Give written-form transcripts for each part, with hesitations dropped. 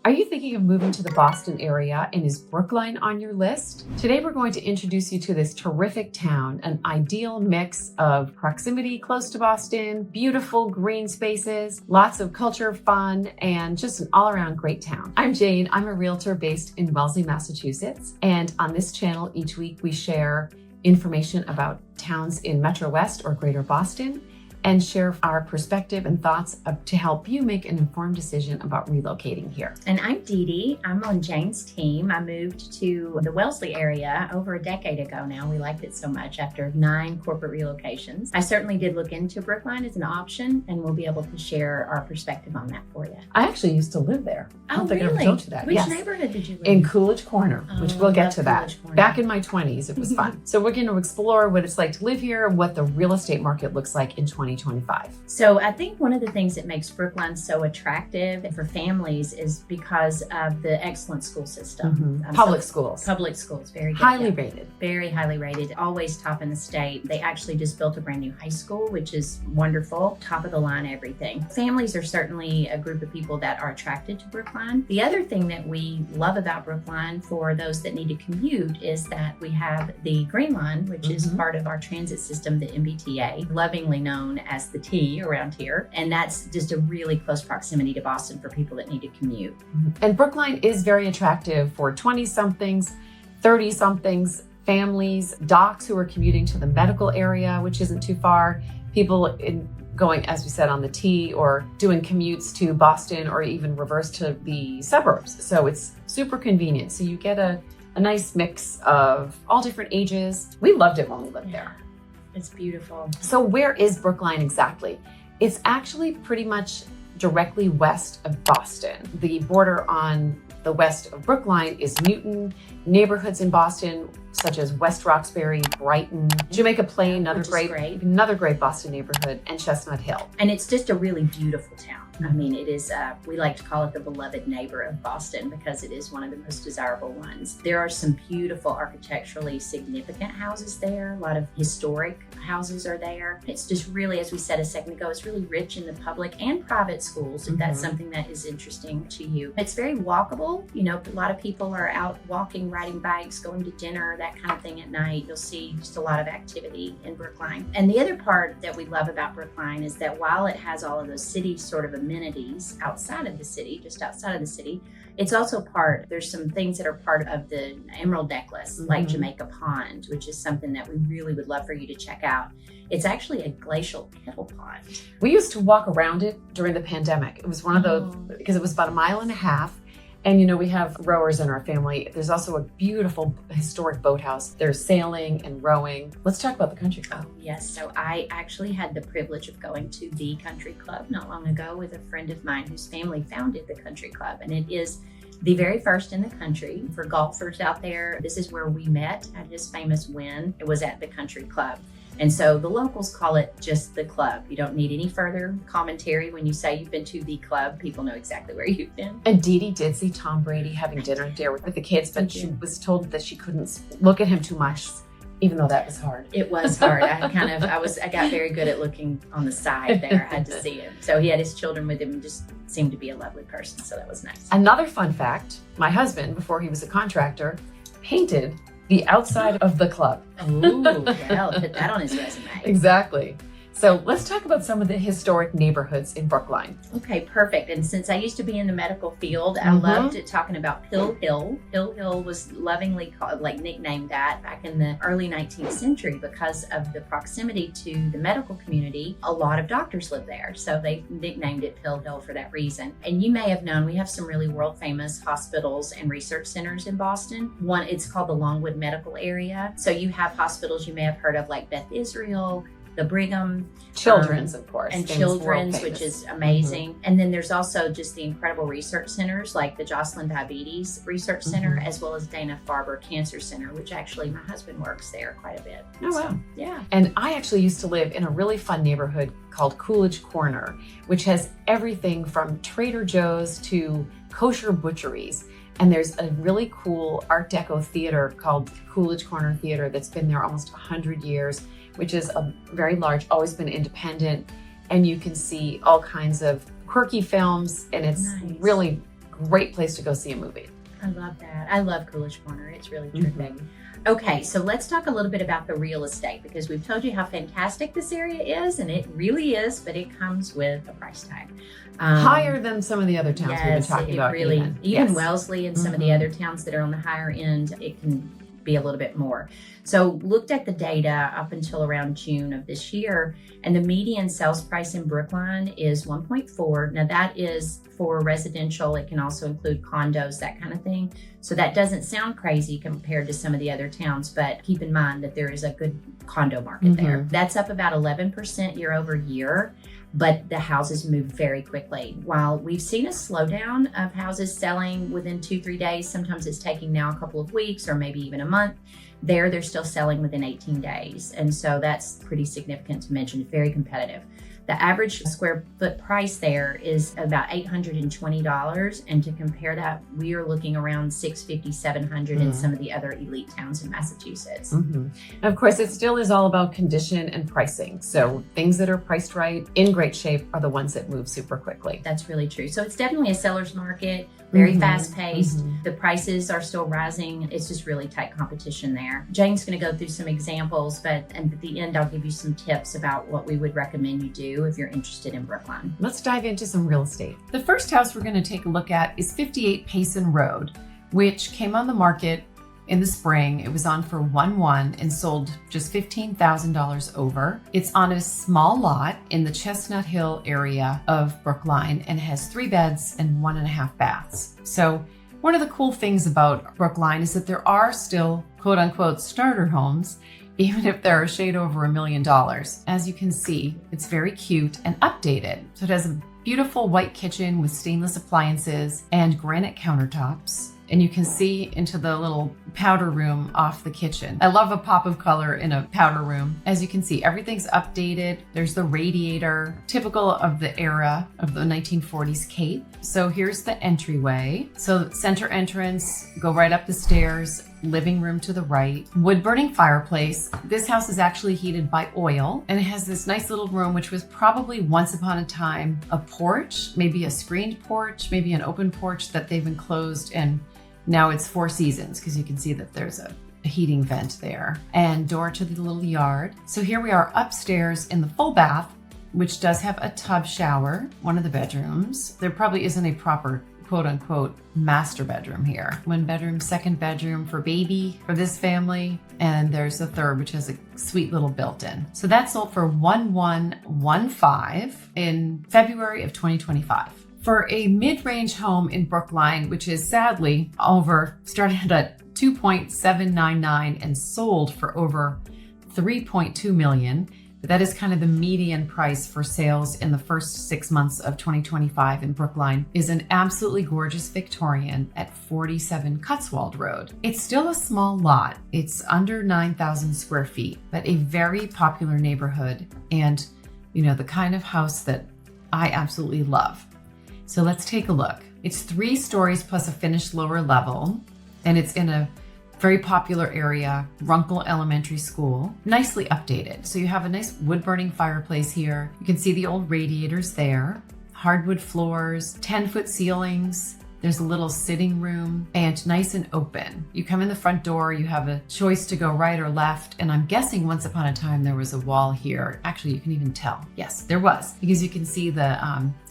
Are you thinking of moving to the Boston area, and is Brookline on your list? Today we're going to introduce you to this terrific town, an ideal mix of proximity close to Boston, beautiful green spaces, lots of culture, fun, and just an all-around great town. I'm Jane. I'm a realtor based in Wellesley, Massachusetts, and on this channel each week we share information about towns in Metro West or Greater Boston and share our perspective and thoughts to help you make an informed decision about relocating here. And I'm Dee Dee. I'm on Jane's team. I moved to the Wellesley area over a decade ago now. We liked it so much after 9 corporate relocations. I certainly did look into Brookline as an option, and we'll be able to share our perspective on that for you. I actually used to live there. I don't think I ever told you that. Which neighborhood did you live in? Coolidge Corner, which we'll get to that. Corner. Back in my 20s, it was fun. So we're going to explore what it's like to live here, what the real estate market looks like in 2025. So I think one of the things that makes Brookline so attractive for families is because of the excellent school system. Public schools, very good. Highly rated. Very highly rated, always top in the state. They actually just built a brand new high school, which is wonderful. Top of the line, everything. Families are certainly a group of people that are attracted to Brookline. The other thing that we love about Brookline for those that need to commute is that we have the Green Line, which is part of our transit system, the MBTA, lovingly known as the T around here. And that's just a really close proximity to Boston for people that need to commute. And Brookline is very attractive for 20-somethings, 30-somethings, families, docs who are commuting to the medical area, which isn't too far, people going, as we said, on the T or doing commutes to Boston or even reverse to the suburbs. So it's super convenient. So you get a nice mix of all different ages. We loved it when we lived there. It's beautiful. So where is Brookline exactly? It's actually pretty much directly west of Boston. The border on the west of Brookline is Newton. Neighborhoods in Boston, such as West Roxbury, Brighton, Jamaica Plain, another great Boston neighborhood, and Chestnut Hill. And it's just a really beautiful town. I mean, it is, we like to call it the beloved neighbor of Boston because it is one of the most desirable ones. There are some beautiful architecturally significant houses there. A lot of historic houses are there. It's just really, as we said a second ago, it's really rich in the public and private schools, if that's something that is interesting to you. It's very walkable. You know, a lot of people are out walking, riding bikes, going to dinner, that kind of thing at night. You'll see just a lot of activity in Brookline. And the other part that we love about Brookline is that while it has all of those city sort of amenities outside of the city, just outside of the city, it's also there's some things that are part of the Emerald Necklace, like Jamaica Pond, which is something that we really would love for you to check out. It's actually a glacial kettle pond. We used to walk around it during the pandemic. It was one of those, because it was about 1.5 miles. And, you know, we have rowers in our family. There's also a beautiful historic boathouse. There's sailing and rowing. Let's talk about the country club. Oh, yes. So I actually had the privilege of going to the country club not long ago with a friend of mine whose family founded the country club. And it is the very first in the country for golfers out there. This is where we met at his famous win. It was at the country club. And so the locals call it just the club. You don't need any further commentary. When you say you've been to the club, people know exactly where you've been. And Dee Dee did see Tom Brady having dinner there with the kids, but she was told that she couldn't look at him too much, even though that was hard. It was hard. I got very good at looking on the side there. I had to see him. So he had his children with him and just seemed to be a lovely person. So that was nice. Another fun fact, my husband, before he was a contractor, painted the outside of the club. Oh, well, put that on his resume. Exactly. So let's talk about some of the historic neighborhoods in Brookline. Okay, perfect. And since I used to be in the medical field, I loved talking about Pill Hill. Pill Hill was lovingly called, nicknamed that back in the early 19th century because of the proximity to the medical community. A lot of doctors live there, so they nicknamed it Pill Hill for that reason. And you may have known we have some really world famous hospitals and research centers in Boston. One, it's called the Longwood Medical Area. So you have hospitals you may have heard of like Beth Israel, the Brigham. Children's, of course. And Children's, which is amazing. And then there's also just the incredible research centers like the Joslin Diabetes Research Center, as well as Dana-Farber Cancer Center, which actually my husband works there quite a bit. Oh, wow. Yeah. And I actually used to live in a really fun neighborhood called Coolidge Corner, which has everything from Trader Joe's to kosher butcheries. And there's a really cool Art Deco theater called Coolidge Corner Theater that's been there almost 100 years, which is a very large, always been independent. And you can see all kinds of quirky films, and it's really great place to go see a movie. I love that. I love Coolidge Corner. It's really terrific. Okay, so let's talk a little bit about the real estate, because we've told you how fantastic this area is, and it really is, but it comes with a price tag. Higher than some of the other towns we've been talking about. Really, even yes. Wellesley and some of the other towns that are on the higher end, it can be a little bit more. So looked at the data up until around June of this year, and the median sales price in Brookline is 1.4. Now that is for residential. It can also include condos, that kind of thing. So that doesn't sound crazy compared to some of the other towns, but keep in mind that there is a good condo market there. That's up about 11% year over year, but the houses move very quickly. While we've seen a slowdown of houses selling within 2-3 days, sometimes it's taking now a couple of weeks or maybe even a month. They're still selling within 18 days. And so that's pretty significant to mention. It's very competitive. The average square foot price there is about $820. And to compare that, we are looking around $650, $700 in some of the other elite towns in Massachusetts. And of course, it still is all about condition and pricing. So things that are priced right, in great shape, are the ones that move super quickly. That's really true. So it's definitely a seller's market, very fast paced. The prices are still rising. It's just really tight competition there. Jane's going to go through some examples, and at the end, I'll give you some tips about what we would recommend you do if you're interested in Brookline. Let's dive into some real estate. The first house we're going to take a look at is 58 Payson Road, which came on the market in the spring. It was on for 1.1 and sold just $15,000 over. It's on a small lot in the Chestnut Hill area of Brookline and has 3 beds and 1.5 baths. So one of the cool things about Brookline is that there are still quote unquote starter homes, even if they're a shade over $1 million. As you can see, it's very cute and updated. So it has a beautiful white kitchen with stainless appliances and granite countertops. And you can see into the little powder room off the kitchen. I love a pop of color in a powder room. As you can see, everything's updated. There's the radiator, typical of the era of the 1940s Cape. So here's the entryway. So center entrance, go right up the stairs, living room to the right, wood burning fireplace. This house is actually heated by oil, and it has this nice little room, which was probably once upon a time a porch, maybe a screened porch, maybe an open porch that they've enclosed, and now it's 4 seasons because you can see that there's a heating vent there and door to the little yard. So here we are upstairs in the full bath, which does have a tub shower, one of the bedrooms. There probably isn't a proper quote unquote master bedroom here. 1 bedroom, 2nd bedroom for baby for this family. And there's a 3rd, which has a sweet little built-in. So that sold for $1,115 in February of 2025. For a mid-range home in Brookline, which is sadly started at $2.799 and sold for over $3.2 million. But that is kind of the median price for sales in the first 6 months of 2025 in Brookline, is an absolutely gorgeous Victorian at 47 Cotswold Road. It's still a small lot. It's under 9,000 square feet, but a very popular neighborhood, and the kind of house that I absolutely love. So let's take a look. It's 3 stories plus a finished lower level, and it's in a very popular area, Runkle Elementary School, nicely updated. So you have a nice wood burning fireplace here. You can see the old radiators there, hardwood floors, 10-foot ceilings. There's a little sitting room and nice and open. You come in the front door, you have a choice to go right or left. And I'm guessing once upon a time there was a wall here. Actually, you can even tell. Yes, there was, because you can see the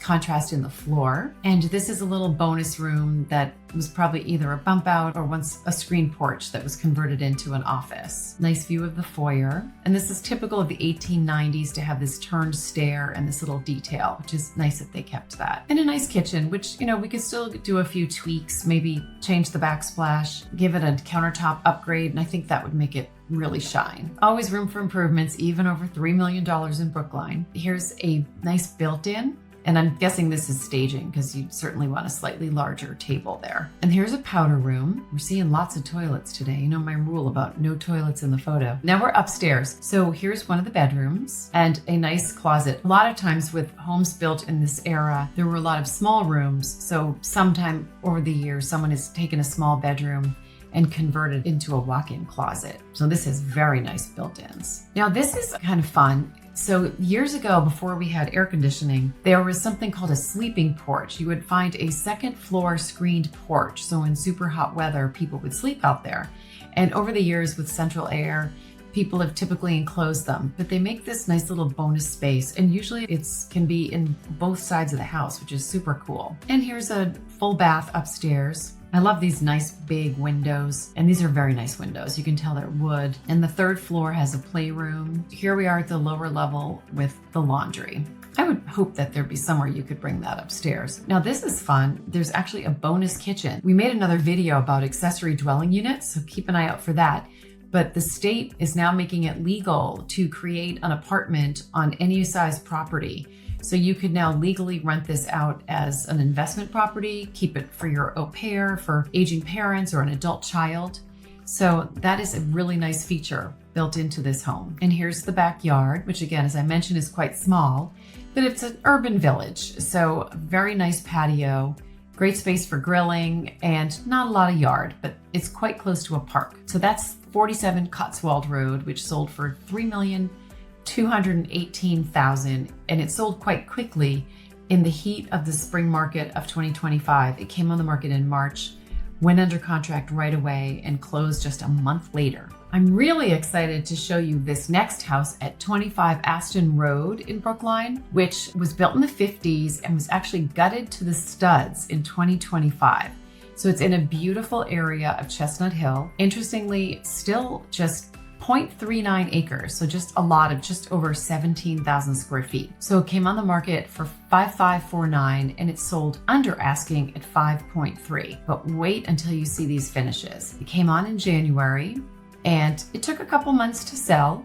contrast in the floor. And this is a little bonus room that was probably either a bump out or once a screen porch that was converted into an office. Nice view of the foyer. And this is typical of the 1890s to have this turned stair and this little detail, which is nice that they kept that. And a nice kitchen, which, we could still do a few tweaks, maybe change the backsplash, give it a countertop upgrade, and I think that would make it really shine. Always room for improvements, even over $3 million in Brookline. Here's a nice built-in. And I'm guessing this is staging because you certainly want a slightly larger table there. And here's a powder room. We're seeing lots of toilets today. You know my rule about no toilets in the photo. Now we're upstairs. So here's one of the bedrooms and a nice closet. A lot of times with homes built in this era, there were a lot of small rooms. So sometime over the years, someone has taken a small bedroom and converted into a walk-in closet. So this has very nice built-ins. Now this is kind of fun. So years ago, before we had air conditioning, there was something called a sleeping porch. You would find a second floor screened porch. So in super hot weather, people would sleep out there. And over the years with central air, people have typically enclosed them, but they make this nice little bonus space. And usually it can be in both sides of the house, which is super cool. And here's a full bath upstairs. I love these nice big windows, and these are very nice windows. You can tell they're wood. And the third floor has a playroom. Here we are at the lower level with the laundry. I would hope that there'd be somewhere you could bring that upstairs. Now this is fun. There's actually a bonus kitchen. We made another video about accessory dwelling units, so keep an eye out for that. But the state is now making it legal to create an apartment on any size property. So you could now legally rent this out as an investment property, keep it for your au pair, for aging parents or an adult child. So that is a really nice feature built into this home. And here's the backyard, which again, as I mentioned, is quite small, but it's an urban village. So very nice patio, great space for grilling, and not a lot of yard, but it's quite close to a park. So that's 47 Cotswold Road, which sold for $3,218,000, and it sold quite quickly in the heat of the spring market of 2025. It came on the market in March, went under contract right away, and closed just a month later. I'm really excited to show you this next house at 25 Aston Road in Brookline, which was built in the 50s and was actually gutted to the studs in 2025. So it's in a beautiful area of Chestnut Hill. Interestingly, still just 0.39 acres, so just a lot of just over 17,000 square feet. So it came on the market for $5,549 and it sold under asking at 5.3. But wait until you see these finishes. It came on in January and it took a couple months to sell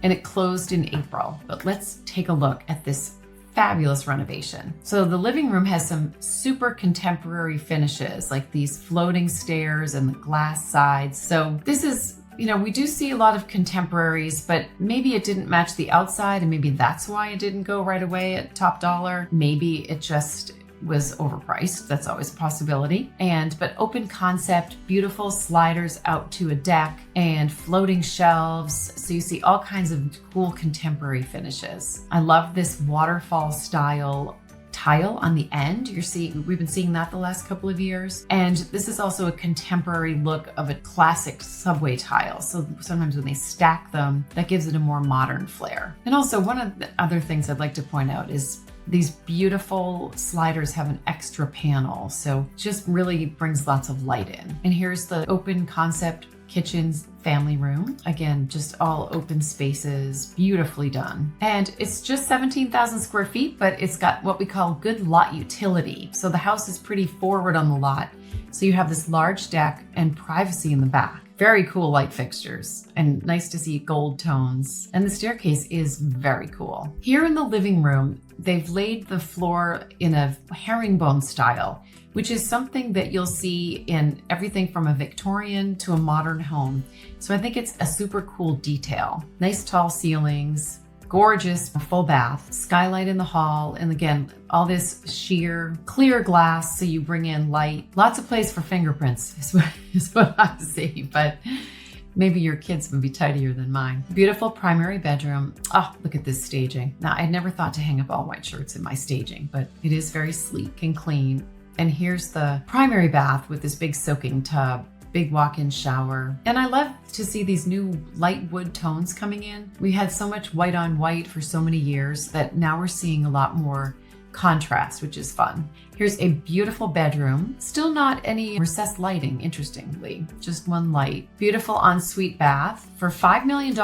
and it closed in April. But let's take a look at this fabulous renovation. So the living room has some super contemporary finishes, like these floating stairs and the glass sides. So this is, we do see a lot of contemporaries, but maybe it didn't match the outside, and maybe that's why it didn't go right away at top dollar. Maybe it just was overpriced. That's always a possibility. But open concept, beautiful sliders out to a deck and floating shelves. So you see all kinds of cool contemporary finishes. I love this waterfall style tile on the end. We've been seeing that the last couple of years. And this is also a contemporary look of a classic subway tile. So sometimes when they stack them, that gives it a more modern flair. And also one of the other things I'd like to point out is these beautiful sliders have an extra panel, so just really brings lots of light in. And here's the open concept kitchen's family room. Again, just all open spaces, beautifully done. And it's just 17,000 square feet, but it's got what we call good lot utility. So the house is pretty forward on the lot. So you have this large deck and privacy in the back. Very cool light fixtures and nice to see gold tones. And the staircase is very cool. Here in the living room, they've laid the floor in a herringbone style, which is something that you'll see in everything from a Victorian to a modern home. So I think it's a super cool detail. Nice tall ceilings, gorgeous full bath, skylight in the hall, and again, all this sheer clear glass so you bring in light. Lots of place for fingerprints is what I see, but maybe your kids would be tidier than mine. Beautiful primary bedroom. Oh, look at this staging. Now, I never thought to hang up all white shirts in my staging, but it is very sleek and clean. And here's the primary bath with this big soaking tub, big walk-in shower. And I love to see these new light wood tones coming in. We had so much white on white for so many years that now we're seeing a lot more contrast, which is fun. Here's a beautiful bedroom. Still not any recessed lighting, interestingly, just one light. Beautiful ensuite bath. For $5 million,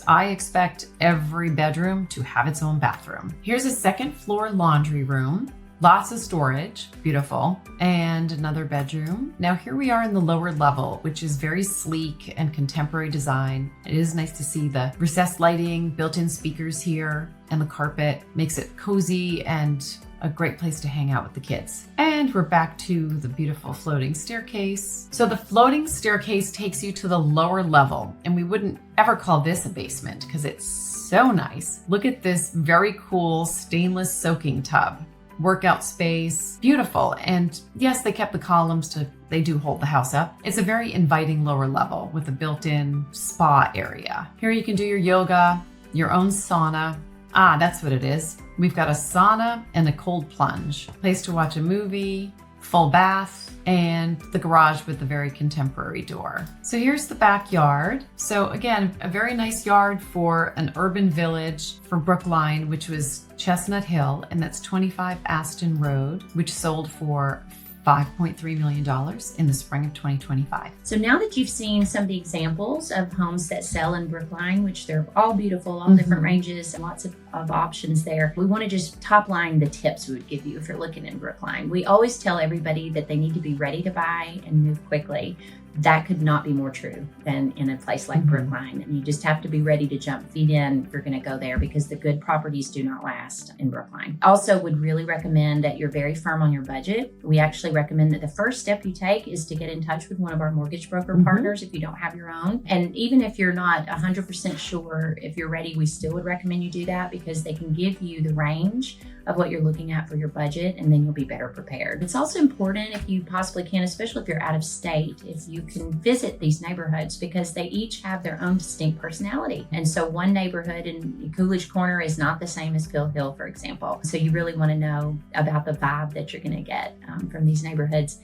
I expect every bedroom to have its own bathroom. Here's a second floor laundry room. Lots of storage, beautiful, and another bedroom. Now here we are in the lower level, which is very sleek and contemporary design. It is nice to see the recessed lighting, built-in speakers here, and the carpet makes it cozy and a great place to hang out with the kids. And we're back to the beautiful floating staircase. So the floating staircase takes you to the lower level, and we wouldn't ever call this a basement because it's so nice. Look at this very cool stainless soaking tub. Workout space, beautiful. And yes, they kept the columns they do hold the house up. It's a very inviting lower level with a built-in spa area. Here you can do your yoga, your own sauna. That's what it is. We've got a sauna and a cold plunge, place to watch a movie, full bath, and the garage with the very contemporary door. So here's the backyard. So again, a very nice yard for an urban village for Brookline, which was Chestnut Hill, and that's 25 Aston Road, which sold for $5.3 million in the spring of 2025. So now that you've seen some of the examples of homes that sell in Brookline, which they're all beautiful, all different ranges, and lots of options there, we want to just top line the tips we would give you if you're looking in Brookline. We always tell everybody that they need to be ready to buy and move quickly. That could not be more true than in a place like Brookline. You just have to be ready to jump feet in if you're going to go there, because the good properties do not last in Brookline. Also, would really recommend that you're very firm on your budget. We actually recommend that the first step you take is to get in touch with one of our mortgage broker partners if you don't have your own. And even if you're not 100% sure if you're ready, we still would recommend you do that, because they can give you the range of what you're looking at for your budget, and then you'll be better prepared. It's also important, if you possibly can, especially if you're out of state, if you can visit these neighborhoods, because they each have their own distinct personality. And so one neighborhood in Coolidge Corner is not the same as Pill Hill, for example. So you really want to know about the vibe that you're going to get from these neighborhoods.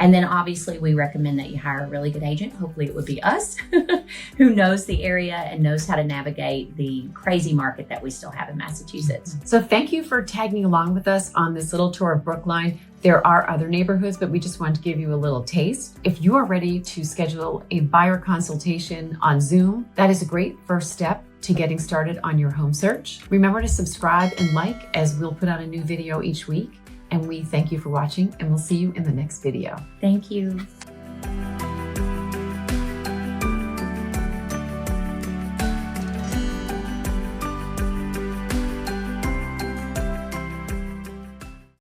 And then obviously we recommend that you hire a really good agent. Hopefully it would be us, who knows the area and knows how to navigate the crazy market that we still have in Massachusetts. So thank you for tagging along with us on this little tour of Brookline. There are other neighborhoods, but we just wanted to give you a little taste. If you are ready to schedule a buyer consultation on Zoom, that is a great first step to getting started on your home search. Remember to subscribe and like, as we'll put out a new video each week. And we thank you for watching, and we'll see you in the next video. Thank you.